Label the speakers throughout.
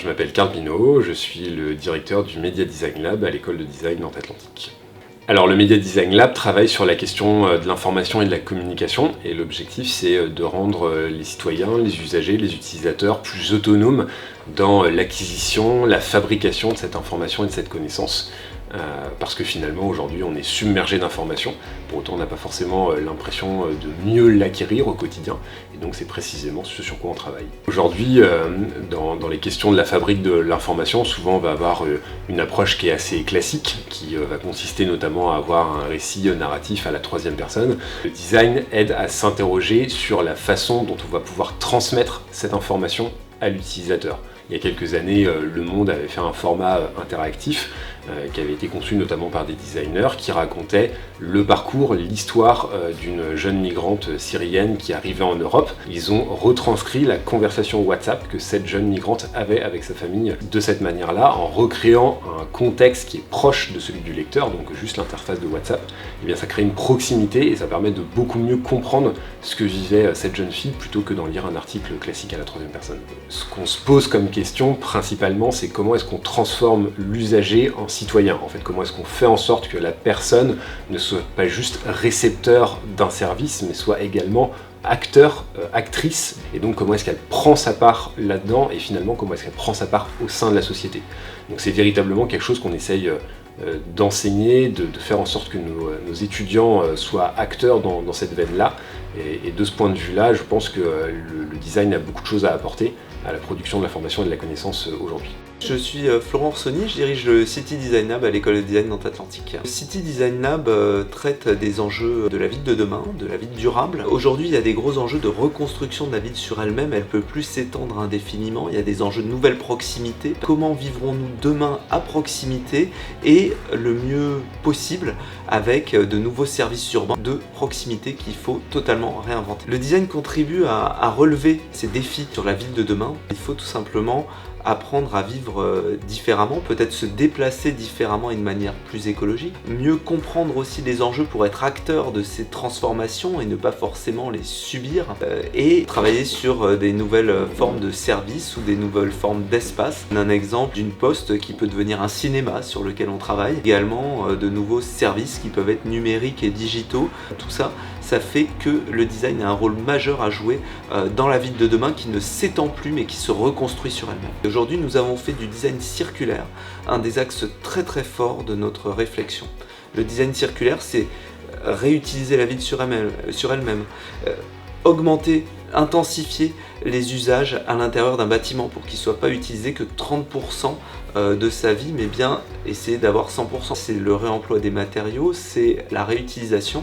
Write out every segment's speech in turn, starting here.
Speaker 1: Je m'appelle Carl Pinault, je suis le directeur du Media Design Lab à l'école de design Nantes Atlantique. Alors le Media Design Lab travaille sur la question de l'information et de la communication et l'objectif c'est de rendre les citoyens, les usagers, les utilisateurs plus autonomes dans l'acquisition, la fabrication de cette information et de cette connaissance. Parce que finalement aujourd'hui on est submergé d'informations, pour autant on n'a pas forcément l'impression de mieux l'acquérir au quotidien, et donc c'est précisément ce sur quoi on travaille. Aujourd'hui dans les questions de la fabrique de l'information, souvent on va avoir une approche qui est assez classique, qui va consister notamment à avoir un récit narratif à la troisième personne. Le design aide à s'interroger sur la façon dont on va pouvoir transmettre cette information à l'utilisateur. Il y a quelques années, Le Monde avait fait un format interactif qui avait été conçu notamment par des designers qui racontait le parcours, l'histoire d'une jeune migrante syrienne qui arrivait en Europe. Ils ont retranscrit la conversation WhatsApp que cette jeune migrante avait avec sa famille de cette manière-là, en recréant un contexte qui est proche de celui du lecteur, donc juste l'interface de WhatsApp. Et bien ça crée une proximité et ça permet de beaucoup mieux comprendre ce que vivait cette jeune fille plutôt que d'en lire un article classique à la troisième personne. Ce qu'on se pose comme question principalement, c'est comment est-ce qu'on transforme l'usager en citoyen. En fait, comment est-ce qu'on fait en sorte que la personne ne soit pas juste récepteur d'un service, mais soit également acteur, actrice, et donc comment est-ce qu'elle prend sa part là-dedans, et finalement comment est-ce qu'elle prend sa part au sein de la société. Donc c'est véritablement quelque chose qu'on essaye d'enseigner, de faire en sorte que nos étudiants soient acteurs dans cette veine-là, et de ce point de vue-là, je pense que le design a beaucoup de choses à apporter à la production de l'information et de la connaissance aujourd'hui.
Speaker 2: Je suis Florent Orsoni, je dirige le City Design Lab à l'école de design Nantes Atlantique. Le City Design Lab traite des enjeux de la ville de demain, de la ville durable. Aujourd'hui, il y a des gros enjeux de reconstruction de la ville sur elle-même, elle peut plus s'étendre indéfiniment, il y a des enjeux de nouvelle proximité. Comment vivrons-nous demain à proximité et le mieux possible avec de nouveaux services urbains de proximité qu'il faut totalement réinventer. Le design contribue à relever ces défis sur la ville de demain. Il faut tout simplement apprendre à vivre différemment, peut-être se déplacer différemment et de manière plus écologique, mieux comprendre aussi les enjeux pour être acteur de ces transformations et ne pas forcément les subir, et travailler sur des nouvelles formes de services ou des nouvelles formes d'espace. Un exemple d'une poste qui peut devenir un cinéma sur lequel on travaille, également de nouveaux services qui peuvent être numériques et digitaux. Tout ça, ça fait que le design a un rôle majeur à jouer dans la ville de demain qui ne s'étend plus mais qui se reconstruit sur elle-même. Aujourd'hui, nous avons fait du design circulaire un des axes très très forts de notre réflexion. Le design circulaire, c'est réutiliser la ville sur elle-même, augmenter, intensifier les usages à l'intérieur d'un bâtiment pour qu'il ne soit pas utilisé que 30% de sa vie, mais bien essayer d'avoir 100%. C'est le réemploi des matériaux, c'est la réutilisation.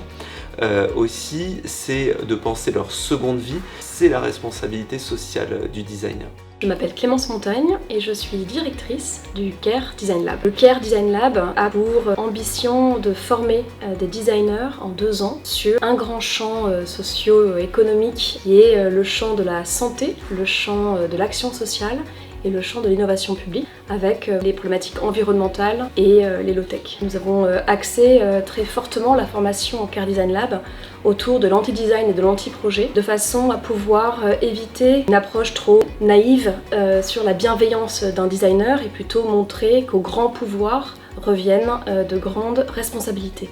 Speaker 2: Aussi, c'est de penser leur seconde vie, c'est la responsabilité sociale du designer.
Speaker 3: Je m'appelle Clémence Montagne et je suis directrice du CARE Design Lab. Le CARE Design Lab a pour ambition de former des designers en 2 ans sur un grand champ socio-économique qui est le champ de la santé, le champ de l'action sociale et le champ de l'innovation publique, avec les problématiques environnementales et les low-tech. Nous avons axé très fortement la formation au CARE Design Lab autour de l'anti-design et de l'anti-projet, de façon à pouvoir éviter une approche trop naïve sur la bienveillance d'un designer et plutôt montrer qu'au grand pouvoir reviennent de grandes responsabilités.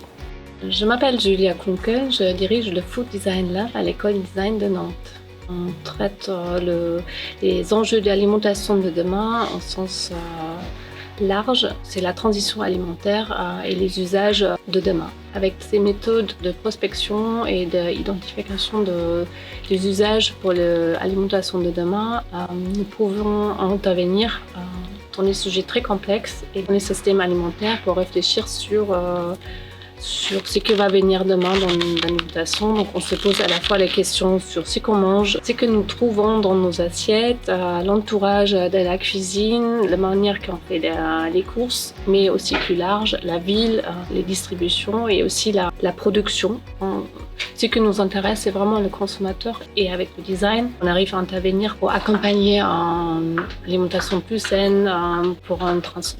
Speaker 4: Je m'appelle Julia Kunke, je dirige le Food Design Lab à l'école de design de Nantes. On traite les enjeux de l'alimentation de demain en sens large, c'est la transition alimentaire et les usages de demain. Avec ces méthodes de prospection et d'identification des usages pour l'alimentation de demain, nous pouvons intervenir dans des sujets très complexes et dans les systèmes alimentaires pour réfléchir sur ce qui va venir demain dans l'alimentation. Donc on se pose à la fois les questions sur ce qu'on mange, ce que nous trouvons dans nos assiettes, l'entourage de la cuisine, la manière qu'on fait les courses, mais aussi plus large, la ville, les distributions et aussi la production. Ce qui nous intéresse, c'est vraiment le consommateur. Et avec le design, on arrive à intervenir pour accompagner une alimentation plus saine, pour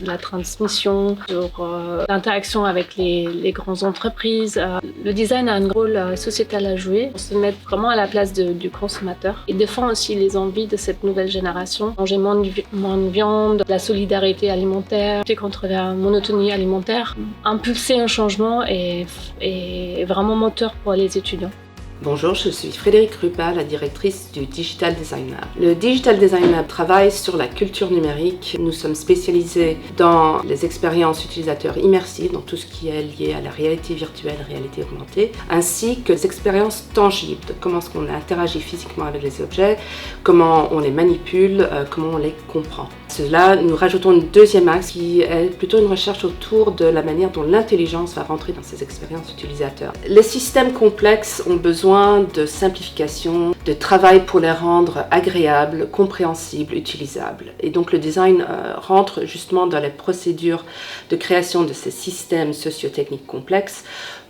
Speaker 4: la transmission, sur l'interaction avec les grandes entreprises. Le design a un rôle sociétal à jouer. On se met vraiment à la place du consommateur et défend aussi les envies de cette nouvelle génération. Manger moins de viande, la solidarité alimentaire, lutter contre la monotonie alimentaire. Impulser un changement est vraiment moteur pour les étudiants.
Speaker 5: Bonjour, je suis Frédérique Rupa, la directrice du Digital Design Lab. Le Digital Design Lab travaille sur la culture numérique. Nous sommes spécialisés dans les expériences utilisateurs immersives, dans tout ce qui est lié à la réalité virtuelle, réalité augmentée, ainsi que les expériences tangibles, de comment est-ce qu'on interagit physiquement avec les objets, comment on les manipule, comment on les comprend. Cela, nous rajoutons une deuxième axe qui est plutôt une recherche autour de la manière dont l'intelligence va rentrer dans ces expériences utilisateurs. Les systèmes complexes ont besoin de simplification, de travail pour les rendre agréables, compréhensibles, utilisables. Et donc le design rentre justement dans les procédures de création de ces systèmes socio-techniques complexes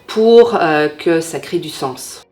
Speaker 5: pour que ça crée du sens.